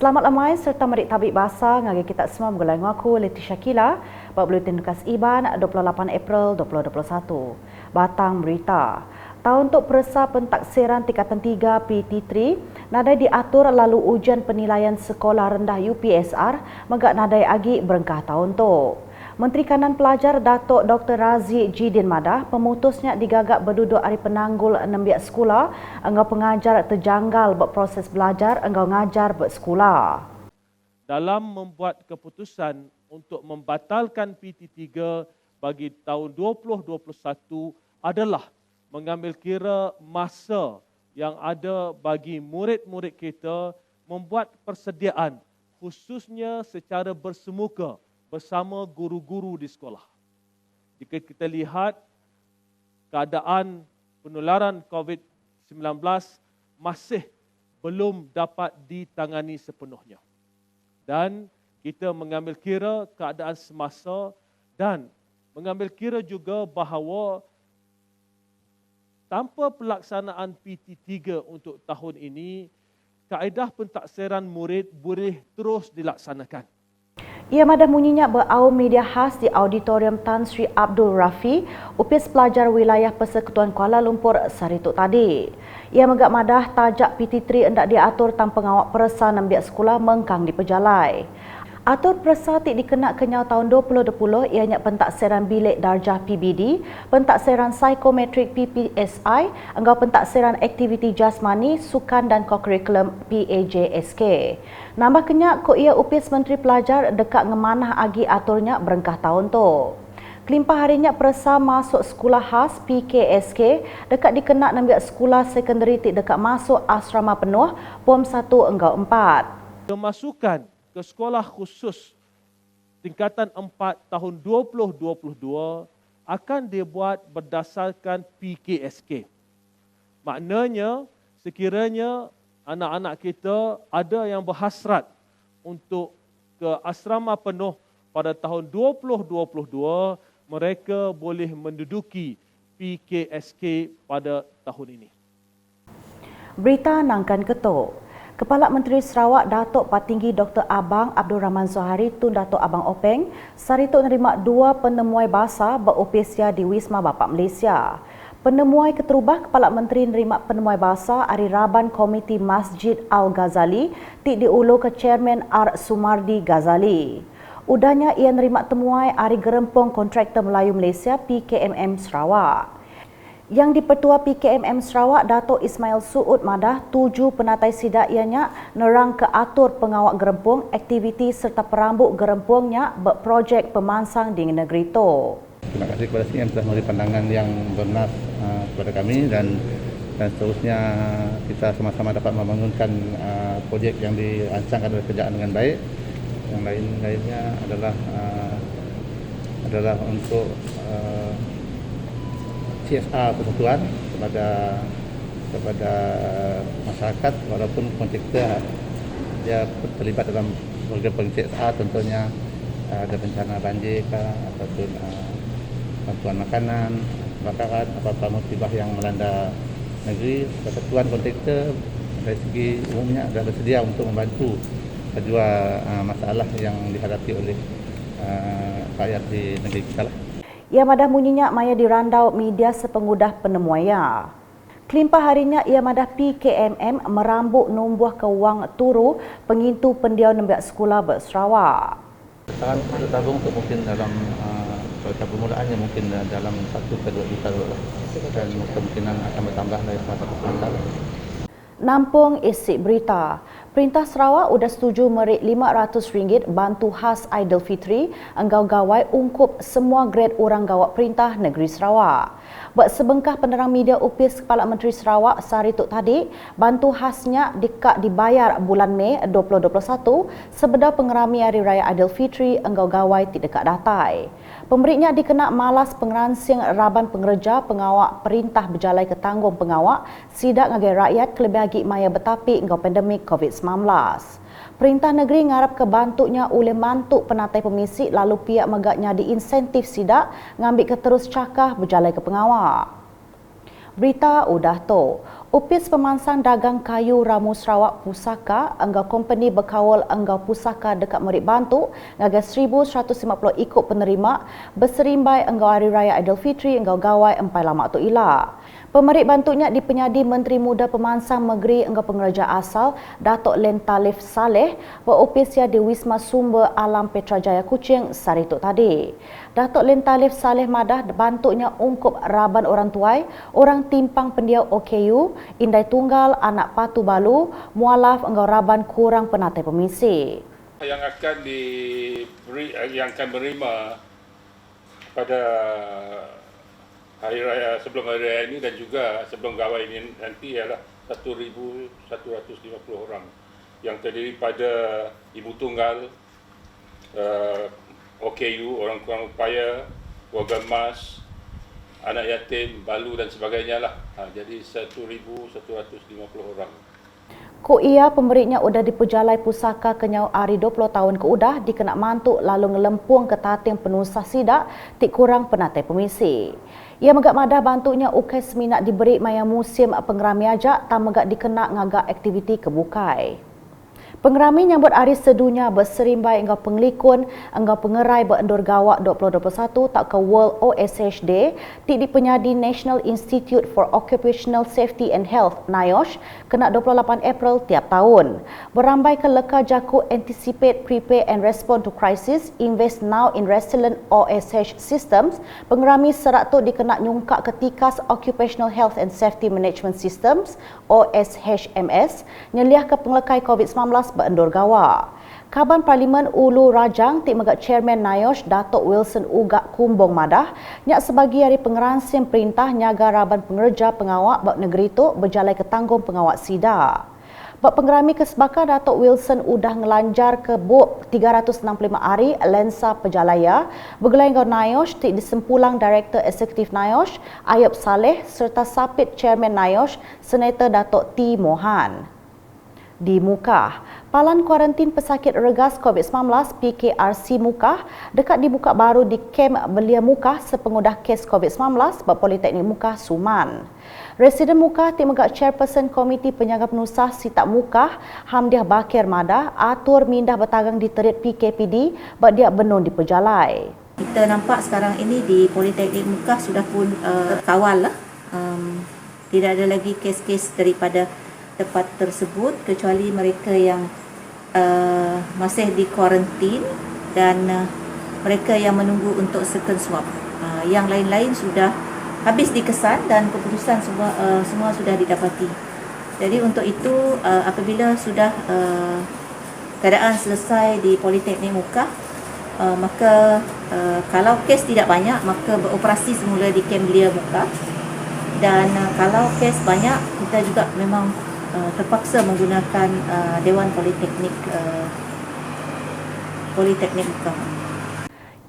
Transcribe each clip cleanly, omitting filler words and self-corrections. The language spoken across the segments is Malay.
Selamat lamai serta merik tabik bahasa ngagi kita semua bergulai dengan aku Leti Syakila buat Buletin Tugas Iban 28 April 2021. Batang berita. Tahun untuk Peresa Pentaksiran Tingkatan 3 PT3 nadai diatur lalu ujian penilaian sekolah rendah UPSR megak nadai agi berengkah tahun tu. Menteri Kanan Pelajar Datuk Dr. Razi Jidin Madah pemutusnya digagak berduduk hari penanggul nembiak sekolah engkau pengajar terjanggal berproses belajar engkau ngajar bersekolah. Dalam membuat keputusan untuk membatalkan PT3 bagi tahun 2021 adalah mengambil kira masa yang ada bagi murid-murid kita membuat persediaan khususnya secara bersemuka bersama guru-guru di sekolah. Jika kita lihat keadaan penularan COVID-19 masih belum dapat ditangani sepenuhnya. Dan kita mengambil kira keadaan semasa dan mengambil kira juga bahawa tanpa pelaksanaan PT3 untuk tahun ini, kaedah pentaksiran murid boleh terus dilaksanakan. Ia madah munyinya beraum media khas di Auditorium Tan Sri Abdul Rafi, UPS Pelajar Wilayah Persekutuan Kuala Lumpur Sarituk tadi. Ia megak madah tajak PT3 hendak diatur tanpa pengawak peresa nembiak sekolah mengkang di pejalai. Atur peresa tik dikenak kenyau tahun 2020 ianya pentaksiran bilik darjah PBD, pentaksiran psikometrik PPSI, engkau pentaksiran aktiviti jasmani, sukan dan kokurikulum PAJSK. Nambah kenyak ko ia UPS Menteri Pelajar dekat ngemanah agi aturnya berengkah tahun tu. Kelimpah harinya peresa masuk sekolah khas PKSK dekat dikenak nembiak sekolah sekondari tik dekat masuk asrama penuh POM 1 engkau 4. Kemasukan ke sekolah khusus tingkatan 4 tahun 2022 akan dibuat berdasarkan PKSK. Maknanya sekiranya anak-anak kita ada yang berhasrat untuk ke asrama penuh pada tahun 2022, mereka boleh menduduki PKSK pada tahun ini. Berita nangkan ketuk. Kepala Menteri Sarawak Datuk Patinggi Dr. Abang Abdul Rahman Zohari Tun Datuk Abang Openg sarituk menerima 2 penemuai bahasa beropesia di Wisma Bapak Malaysia. Penemuai keterubah Kepala Menteri menerima penemuai bahasa Hari Raban Komiti Masjid Al-Ghazali tik diulu ke Chairman R. Sumardi Ghazali. Udahnya ia menerima temuai Hari Gerempong Kontraktor Melayu Malaysia PKMM Sarawak. Yang dipertua PKMM Sarawak Datuk Ismail Suud Madah 7 penatai sidak ianya nerang ke atur pengawak gerempung, aktiviti serta perambut gerempungnya berprojek pemansang di negeri itu. Terima kasih kepada CM telah memberi pandangan yang bernas kepada kami dan seterusnya kita sama-sama dapat membangunkan projek yang dirancangkan oleh kerajaan dengan baik. Yang lainnya adalah untuk CSR persatuan kepada masyarakat walaupun kontraktor dia terlibat dalam program CSR, contohnya ada bencana banjir ataupun bantuan makanan, kebakaran, apa-apa musibah yang melanda negeri, persatuan kontraktor dari segi umumnya adalah bersedia untuk membantu kedua masalah yang dihadapi oleh rakyat di negeri kita lah. Ia madah munyinya maya dirandau media sepengudah penemuaya. Kelimpah harinya ia madah PKMM merambut numbuh ke wang turu pengintu pendiau nembiak sekolah bersarawak. Sekarang kita tabung untuk mungkin dalam permulaannya mungkin dalam 1 ke 2 juta dan kemungkinan akan bertambah dari 1 juta. Nampung isi berita. Perintah Sarawak sudah setuju merik RM500 bantu khas Aidilfitri enggau gawai ungkup semua grade orang gawat perintah negeri Sarawak. Buat sebengkah penerang media UPS Kepala Menteri Sarawak sarituk tadi, bantu khasnya dikak dibayar bulan Mei 2021 sebeda pengerami Hari Raya Aidilfitri enggau gawai tidak dekat datai. Pemberinya dikenak malas pengeransing Raban Pengerja Pengawak Perintah Berjalai ke Tanggung Pengawak sidak ngagai rakyat kelebih agi maya betapi engkau pandemik COVID-19. Perintah negeri ngarap kebantuknya oleh mantuk penatai pemisik lalu pihak megaknya diinsentif sidak ngambil ke terus cakah berjalai ke pengawak. Berita udah tu. Opis Pemansang Dagang Kayu Ramu Sarawak Pusaka, enggau company berkawal enggau pusaka dekat Merik Bantuk, ngagai 1,150 ikut penerima, berserimbai enggau Hari Raya Aidilfitri enggau gawai empai lama tu ila. Pemerik bantuknya dipenyadi Menteri Muda Pemansang Negeri enggau pengereja asal Datuk Len Talif Saleh beropisya di Wisma Sumber Alam Petrajaya Kuching Sarituk tadi. Datuk Len Talif Saleh madah bantuknya ungkup raban orang tuai, orang timpang pendiau OKU, indai tunggal, anak patu balu, mualaf enggau raban kurang penatai pemisi. Yang akan diberi, yang akan menerima pada hari raya, sebelum hari raya ini dan juga sebelum gawai ini nanti ialah 1,150 orang yang terdiri pada ibu tunggal, OKU, orang kurang upaya, keluarga emas, anak yatim, balu dan sebagainya lah. Jadi 1,150 orang. Ko ia pemberiknya udah dipujalai pusaka kenyau hari 20 tahun ke udah dikenak mantuk lalu ngelempung ke tating penusah sidak tik kurang penatai pemisi. Ia megak madah bantuknya ukai seminat diberi maya musim pengerami ajak tak megak dikenak ngagak aktiviti kebukai. Pengerami nyambut hari sedunia berserimbai enggau penglikun, enggau pengerai berendur gawak 2021 tak ke World OSH Day, tik dipenyadi National Institute for Occupational Safety and Health NIOSH kena 28 April tiap tahun. Berambai ke leka jaku Anticipate, Prepare and Respond to Crisis, Invest Now in Resilient OSH Systems, pengerami serak tu dikenak nyungkak ketikas Occupational Health and Safety Management Systems OSHMS, nyeliah ke penglekai COVID-19 berendur gawa. Kaban Parlimen Ulu Rajang tik megak Chairman NIOSH Datuk Wilson Ugak Kumbong madah nyak sebagi hari pengeransim perintah nyaga raban pengerja pengawak bab negeri tu berjalai ke tanggung pengawak sida. Bab pengerami kesebaka Datuk Wilson udah ngelanjar ke BOP 365 hari lensa pejalaya bergelai ngau NIOSH tik disempulang Director Eksekutif NIOSH Ayub Saleh serta sapit Chairman NIOSH Senator Datuk T Mohan. Di Mukah, palan kuarantin pesakit regas COVID-19 PKRC Mukah dekat dibuka baru di kem Belia Mukah sepengudah kes COVID-19 Politeknik Mukah Suman. Residen Mukah tik megak Chairperson Komiti Penjaga Penusah Sitak Mukah Hamdiah Bakir madah atur mindah bertagang di terit PKPD bak dia benun di pejalai. Kita nampak sekarang ini di Politeknik Mukah sudah pun terkawal lah. Tidak ada lagi kes-kes daripada tempat tersebut kecuali mereka yang masih di kuarantin dan mereka yang menunggu untuk second swab. Yang lain-lain sudah habis dikesan dan keputusan semua sudah didapati. Jadi untuk itu apabila sudah keadaan selesai di Politeknik Mukah, maka kalau kes tidak banyak maka beroperasi semula di kem Belia Mukah, dan kalau kes banyak kita juga memang terpaksa menggunakan Dewan Politeknik Mukah.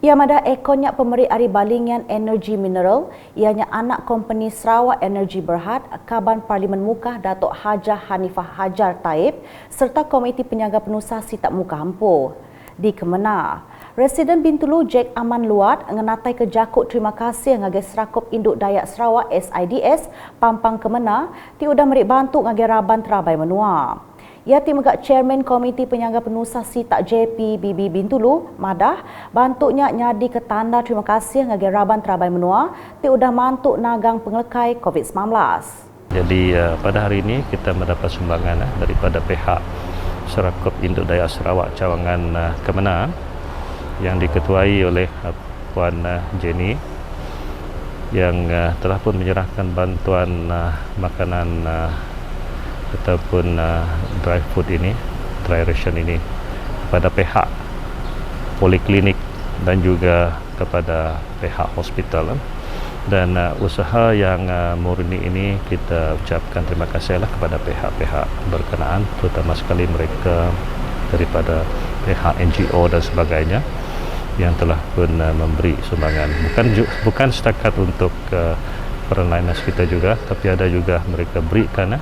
Ia madah ekonnya pemeri Ari Balingian Energi Mineral, ianya anak company Sarawak Energy Berhad, Kaban Parlimen Mukah Datuk Hajah Hanifah Hajar Taib serta Komiti Penjaga Penusah Sitak Mukah Ampuh. Di Kemenang, Residen Bintulu Jack Aman Luat ngenatai ke jakut terima kasih ngagai Serakup Induk Dayak Sarawak SIDS Pampang Kemenang ti udah merik bantu ngagai raban terabai menua. Ia ti megak Chairman Komiti Penjaga Penusah Sitak JP BB Bintulu madah bantuknya nyadi ke tanda terima kasih ngagai raban terabai menua ti udah mantuk nagang penglekai COVID-19. Jadi pada hari ini kita mendapat sumbangan daripada pihak Serakup Induk Dayak Sarawak Cawangan Kemenang yang diketuai oleh Puan Jenny yang telah pun menyerahkan bantuan makanan ataupun dry food ini, dry ration ini kepada pihak poliklinik dan juga kepada pihak hospital. Dan usaha yang murni ini kita ucapkan terima kasihlah kepada pihak-pihak berkenaan, terutama sekali mereka daripada pihak NGO dan sebagainya yang telah pun memberi sumbangan. Bukan setakat untuk perlainan kita juga, tapi ada juga mereka berikan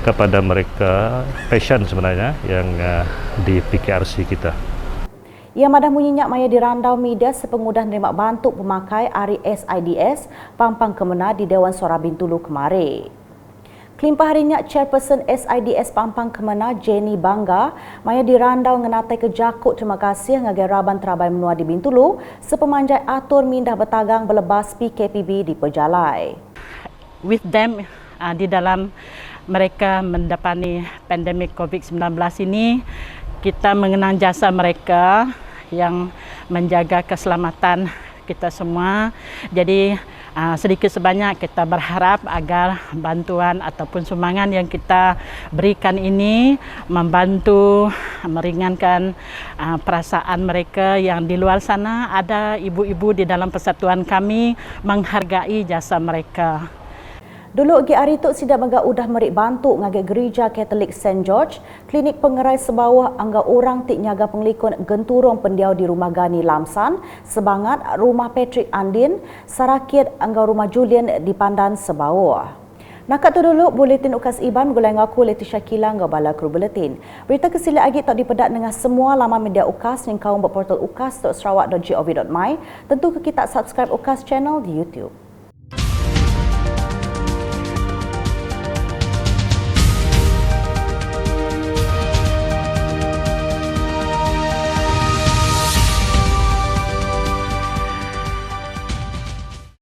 kepada mereka passion sebenarnya yang di PKRC kita. Ia madah munyinya maya dirandau media sepengudah nerima bantu pemakai Ari SIDS Pampang Kemenang di Dewan Suara Bintulu kemari. Kelimpah harinya Chairperson SIDS Pampang Kemena Jenny Bangga maya dirandau ngenatai ke jakut terima kasih ngagai Raban Terabai Menua di Bintulu sepemanjai atur mindah bertagang berlebas PKPB di Pejalai. With them di dalam mereka mendapati pandemik COVID-19 ini, kita mengenang jasa mereka yang menjaga keselamatan kita semua. Jadi sedikit sebanyak kita berharap agar bantuan ataupun sumbangan yang kita berikan ini membantu meringankan perasaan mereka yang di luar sana. Ada ibu-ibu di dalam persatuan kami menghargai jasa mereka. Dulu gi hari tu sidak mega udah merik bantu ngagai gereja Katolik St. George, klinik pengerai sebawah angga orang tik nyaga penglikun genturung pendiau di rumah Gani Lamsan, sebangat rumah Patrick Andin, Sarakit angga rumah Julian di Pandan sebawah. Nakat tu dulu buletin ukas Iban gulai ngaku Leticia Kila ngau bala kru buletin. Berita kesila agi tak dipedak dengan semua laman media ukas yang kaum berportal ukas.sarawak.gov.my. Tentu ke kita subscribe ukas channel di YouTube.